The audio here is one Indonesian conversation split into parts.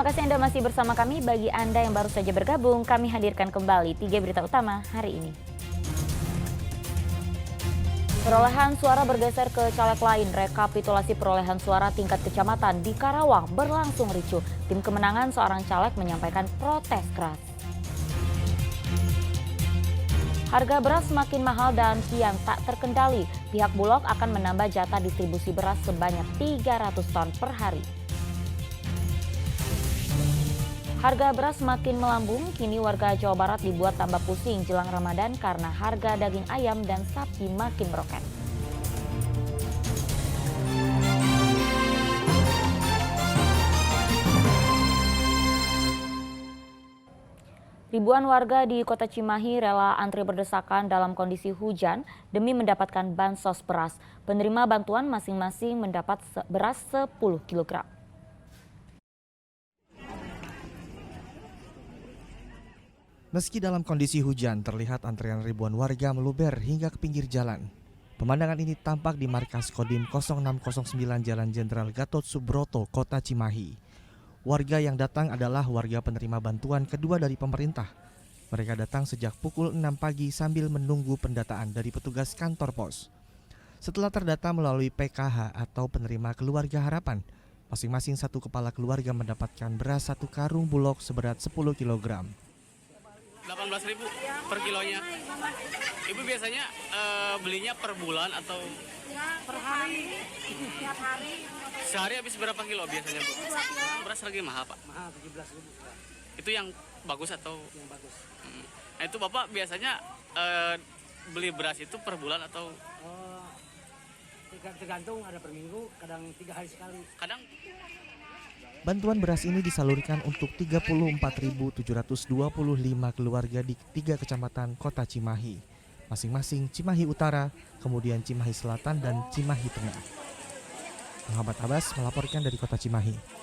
kasih Anda masih bersama kami. Bagi Anda yang baru saja bergabung, kami hadirkan kembali 3 berita utama hari ini. Perolehan suara bergeser ke caleg lain. Rekapitulasi perolehan suara tingkat kecamatan di Karawang berlangsung ricuh. Tim kemenangan seorang caleg menyampaikan protes keras. Harga beras semakin mahal dan kian tak terkendali. Pihak Bulog akan menambah jatah distribusi beras sebanyak 300 ton per hari. Harga beras semakin melambung, kini warga Jawa Barat dibuat tambah pusing jelang Ramadan karena harga daging ayam dan sapi makin meroket. Ribuan warga di Kota Cimahi rela antri berdesakan dalam kondisi hujan demi mendapatkan bansos beras. Penerima bantuan masing-masing mendapat beras 10 kg. Meski dalam kondisi hujan, terlihat antrean ribuan warga meluber hingga ke pinggir jalan. Pemandangan ini tampak di markas Kodim 0609 Jalan Jenderal Gatot Subroto, Kota Cimahi. Warga yang datang adalah warga penerima bantuan kedua dari pemerintah. Mereka datang sejak pukul 6 pagi sambil menunggu pendataan dari petugas kantor pos. Setelah terdata melalui PKH atau penerima keluarga harapan, masing-masing satu kepala keluarga mendapatkan beras 1 karung bulog seberat 10 kg. 18.000 per kilonya. Ibu biasanya belinya per bulan atau per hari? Tiap hari. Sehari habis berapa kilo biasanya, Bu? Beras lagi mahal, Pak? Mahal, 17.000. Itu yang bagus atau? Yang bagus. Nah, itu Bapak biasanya beli beras itu per bulan atau? Tergantung, ada per minggu, kadang 3 hari sekali. Kadang. Bantuan beras ini disalurkan untuk 34.725 keluarga di 3 kecamatan Kota Cimahi. Masing-masing Cimahi Utara, kemudian Cimahi Selatan dan Cimahi Tengah. Muhammad Abbas melaporkan dari Kota Cimahi.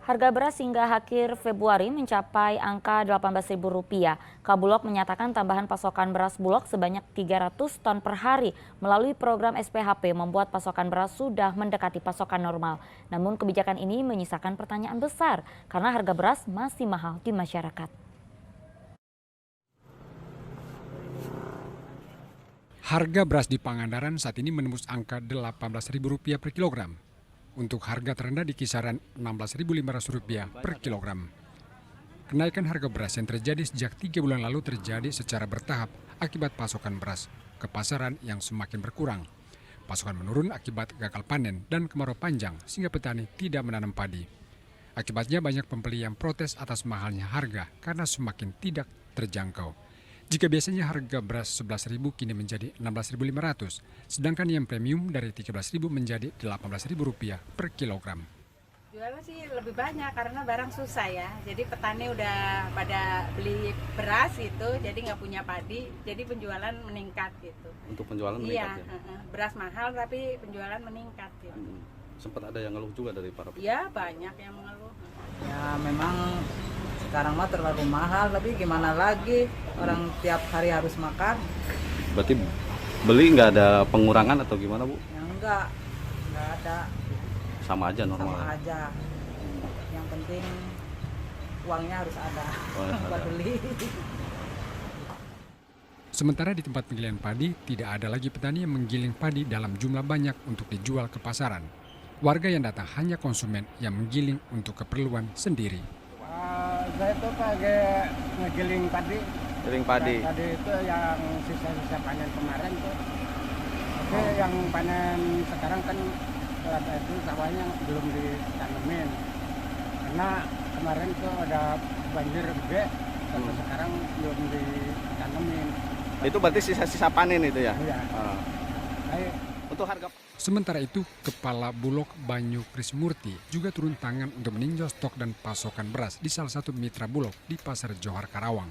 Harga beras hingga akhir Februari mencapai angka Rp18.000. Kabulog menyatakan tambahan pasokan beras Bulog sebanyak 300 ton per hari melalui program SPHP membuat pasokan beras sudah mendekati pasokan normal. Namun kebijakan ini menyisakan pertanyaan besar karena harga beras masih mahal di masyarakat. Harga beras di Pangandaran saat ini menembus angka Rp18.000 per kilogram. Untuk harga terendah di kisaran Rp16.500 per kilogram. Kenaikan harga beras yang terjadi sejak 3 bulan lalu terjadi secara bertahap akibat pasokan beras ke pasaran yang semakin berkurang. Pasokan menurun akibat gagal panen dan kemarau panjang sehingga petani tidak menanam padi. Akibatnya banyak pembeli yang protes atas mahalnya harga karena semakin tidak terjangkau. Jika biasanya harga beras Rp11.000 kini menjadi Rp16.500, sedangkan yang premium dari Rp13.000 menjadi Rp18.000 per kilogram. Jualnya sih lebih banyak karena barang susah ya. Jadi petani udah pada beli beras gitu, jadi nggak punya padi, jadi penjualan meningkat gitu. Untuk penjualan meningkat ya? Iya, beras mahal tapi penjualan meningkat gitu. Sempat ada yang ngeluh juga dari para petani? Iya, banyak yang mengeluh. Ya memang sekarang mah terlalu mahal, tapi gimana lagi, orang tiap hari harus makan. Berarti beli nggak ada pengurangan atau gimana, Bu? Ya enggak ada. Sama aja normal? Sama aja. Yang penting uangnya harus ada buat beli. Sementara di tempat penggilingan padi, tidak ada lagi petani yang menggiling padi dalam jumlah banyak untuk dijual ke pasaran. Warga yang datang hanya konsumen yang menggiling untuk keperluan sendiri. Saya tuh kayak ngegiling padi. Giling padi? Tadi itu yang sisa-sisa panen kemarin tuh. Tapi yang panen sekarang kan itu sawahnya belum ditanemin. Karena kemarin tuh ada banjir gede, sampai sekarang belum ditanemin. Itu berarti sisa-sisa panen itu ya? Iya. Untuk harga. Sementara itu, Kepala Bulog Banyu Krismurti juga turun tangan untuk meninjau stok dan pasokan beras di salah satu mitra Bulog di Pasar Johar Karawang.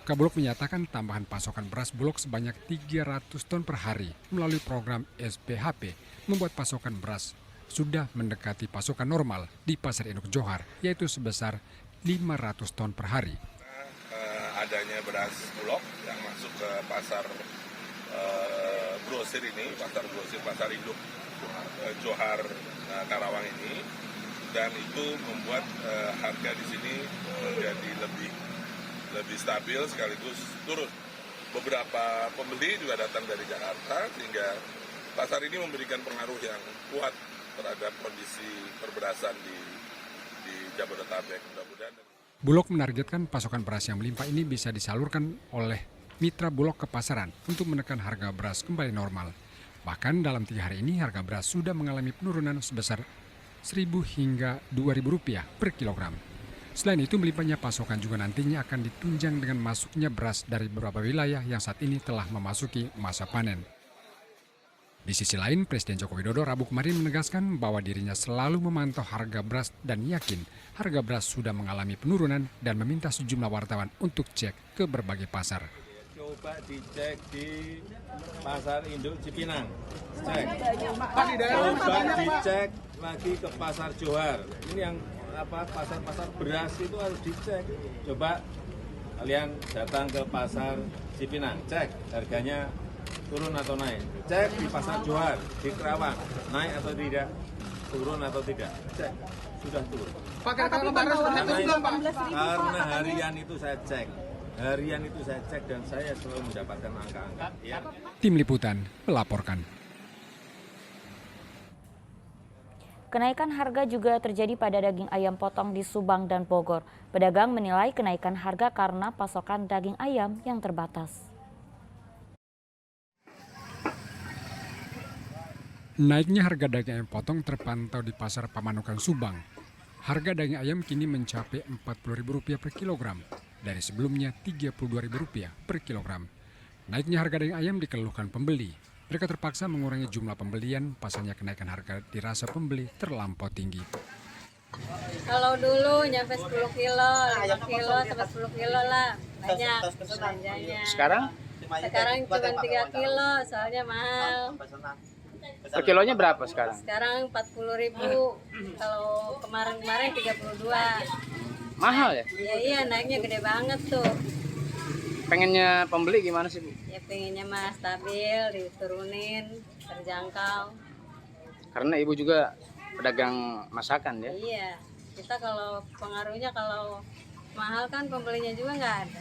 Kabulog menyatakan tambahan pasokan beras Bulog sebanyak 300 ton per hari melalui program SPHP membuat pasokan beras sudah mendekati pasokan normal di Pasar Induk Johar, yaitu sebesar 500 ton per hari. Adanya beras Bulog yang masuk ke pasar grosir ini, pasar grosir, pasar induk Johar Karawang ini, dan itu membuat harga di sini menjadi lebih stabil sekaligus turun. Beberapa pembeli juga datang dari Jakarta sehingga pasar ini memberikan pengaruh yang kuat terhadap kondisi perberasan di Jabodetabek. Mudah-mudahan. Bulog menargetkan pasokan beras yang melimpah ini bisa disalurkan oleh mitra Bulog ke pasaran untuk menekan harga beras kembali normal. Bahkan dalam 3 hari ini harga beras sudah mengalami penurunan sebesar Rp1.000 hingga Rp2.000 per kilogram. Selain itu, melimpahnya pasokan juga nantinya akan ditunjang dengan masuknya beras dari beberapa wilayah yang saat ini telah memasuki masa panen. Di sisi lain, Presiden Joko Widodo Rabu kemarin menegaskan bahwa dirinya selalu memantau harga beras dan yakin harga beras sudah mengalami penurunan dan meminta sejumlah wartawan untuk cek ke berbagai pasar. Coba dicek di pasar induk Cipinang, coba dicek lagi ke pasar Johar. Ini yang pasar-pasar beras itu harus dicek. Coba kalian datang ke pasar Cipinang, cek harganya turun atau naik. Cek di pasar Johar, di Kerawang, naik atau tidak, turun atau tidak. Cek, sudah turun. Karena harian itu saya cek. Harian itu saya cek dan saya selalu mendapatkan angka-angka. Ya. Tim Liputan melaporkan. Kenaikan harga juga terjadi pada daging ayam potong di Subang dan Bogor. Pedagang menilai kenaikan harga karena pasokan daging ayam yang terbatas. Naiknya harga daging ayam potong terpantau di Pasar Pamanukan Subang. Harga daging ayam kini mencapai Rp40.000 per kilogram, dari sebelumnya Rp32.000 per kilogram. Naiknya harga daging ayam dikeluhkan pembeli. Mereka terpaksa mengurangi jumlah pembelian, pasalnya kenaikan harga dirasa pembeli terlampau tinggi. Kalau dulu nyampe 10 kilo, 5 kilo sampai 10 kilo lah, banyak belanjanya. Sekarang cuma 3 kilo, soalnya mahal. Per kilonya berapa sekarang? Sekarang 40.000, kalau kemarin 32. Mahal ya? Iya, naiknya gede banget tuh. Pengennya pembeli gimana sih, Bu? Ya pengennya mah stabil, diturunin, terjangkau. Karena Ibu juga pedagang masakan ya? Iya, kita kalau pengaruhnya kalau mahal kan pembelinya juga nggak ada.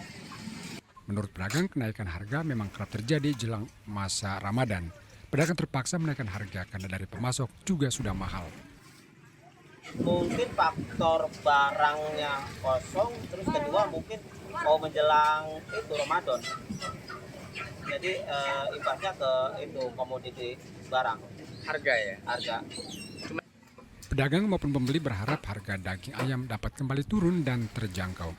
Menurut pedagang, kenaikan harga memang kerap terjadi jelang masa Ramadan. Pedagang terpaksa menaikkan harga karena dari pemasok juga sudah mahal. Mungkin faktor barangnya kosong, terus kedua mungkin mau menjelang itu Ramadan. Jadi imbasnya ke itu komoditi barang. Harga ya? Harga. Pedagang maupun pembeli berharap harga daging ayam dapat kembali turun dan terjangkau.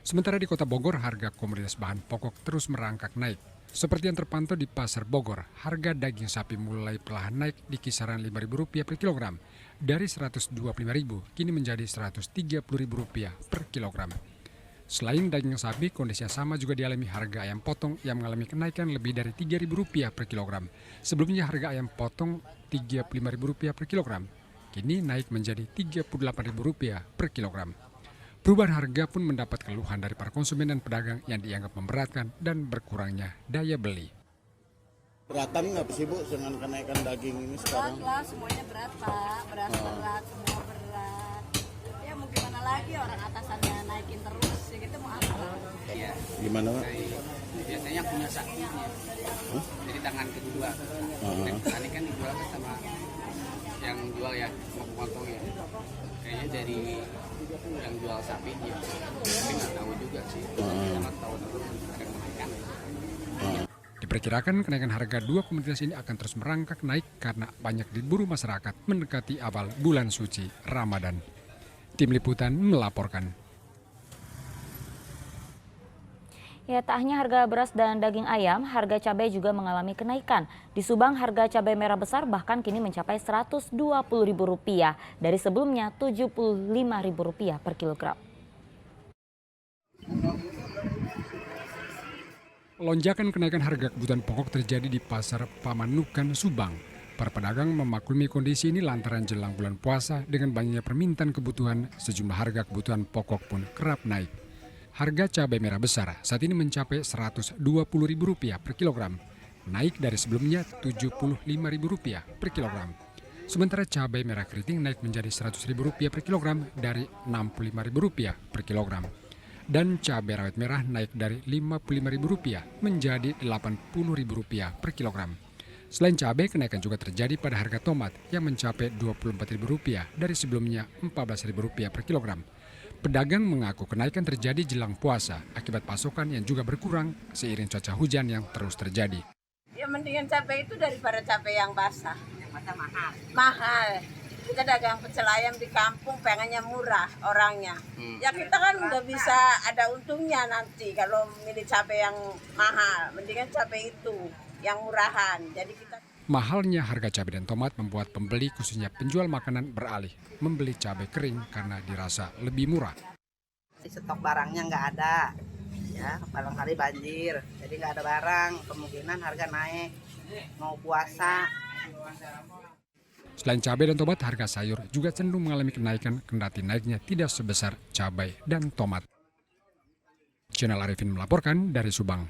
Sementara di Kota Bogor, harga komoditas bahan pokok terus merangkak naik. Seperti yang terpantau di Pasar Bogor, harga daging sapi mulai perlahan naik di kisaran Rp5.000 per kilogram. Dari Rp125.000 kini menjadi Rp130.000 per kilogram. Selain daging sapi, kondisi yang sama juga dialami harga ayam potong yang mengalami kenaikan lebih dari Rp3.000 per kilogram. Sebelumnya harga ayam potong Rp35.000 per kilogram, kini naik menjadi Rp38.000 per kilogram. Perubahan harga pun mendapat keluhan dari para konsumen dan pedagang yang dianggap memberatkan dan berkurangnya daya beli. Beratan nggak sih Bu dengan kenaikan daging ini sekarang? Berat lah, semuanya berat Pak, berat, semua berat. Ya mau gimana lagi, orang atasannya naikin terus, ya gitu mau apa? Iya. Gimana Pak? Biasanya punya sakinya, jadi tangan kedua. Tadi kan dijual sama yang jual ya, potong-potongnya. Kayaknya dari yang jual sapinya, tapi nggak tahu juga sih. Karena tahu ada kenaikan. Diperkirakan kenaikan harga dua komoditas ini akan terus merangkak naik karena banyak diburu masyarakat mendekati awal bulan suci Ramadan. Tim Liputan melaporkan. Ya, tak hanya harga beras dan daging ayam, harga cabai juga mengalami kenaikan. Di Subang, harga cabai merah besar bahkan kini mencapai Rp120.000 dari sebelumnya Rp75.000 per kilogram. Lonjakan kenaikan harga kebutuhan pokok terjadi di Pasar Pamanukan, Subang. Para pedagang memaklumi kondisi ini lantaran jelang bulan puasa dengan banyaknya permintaan kebutuhan, sejumlah harga kebutuhan pokok pun kerap naik. Harga cabai merah besar saat ini mencapai Rp120.000 per kilogram, naik dari sebelumnya Rp75.000 per kilogram. Sementara cabai merah keriting naik menjadi Rp100.000 per kilogram dari Rp65.000 per kilogram. Dan cabai rawit merah naik dari Rp55.000 menjadi Rp80.000 per kilogram. Selain cabai, kenaikan juga terjadi pada harga tomat yang mencapai Rp24.000 dari sebelumnya Rp14.000 per kilogram. Pedagang mengaku kenaikan terjadi jelang puasa akibat pasokan yang juga berkurang seiring cuaca hujan yang terus terjadi. Ya mendingan cabai itu daripada cabai yang basah. Yang basah mahal. Mahal. Kita dagang pecel ayam di kampung pengennya murah orangnya. Ya kita kan nggak bisa ada untungnya nanti kalau milih cabai yang mahal. Mendingan cabai itu yang murahan. Jadi kita Mahalnya harga cabai dan tomat membuat pembeli khususnya penjual makanan beralih membeli cabai kering karena dirasa lebih murah. Stok barangnya nggak ada, ya barangkali banjir, jadi nggak ada barang, kemungkinan harga naik, mau puasa. Selain cabai dan tomat, harga sayur juga cenderung mengalami kenaikan kendati naiknya tidak sebesar cabai dan tomat. Channel Arifin melaporkan dari Subang.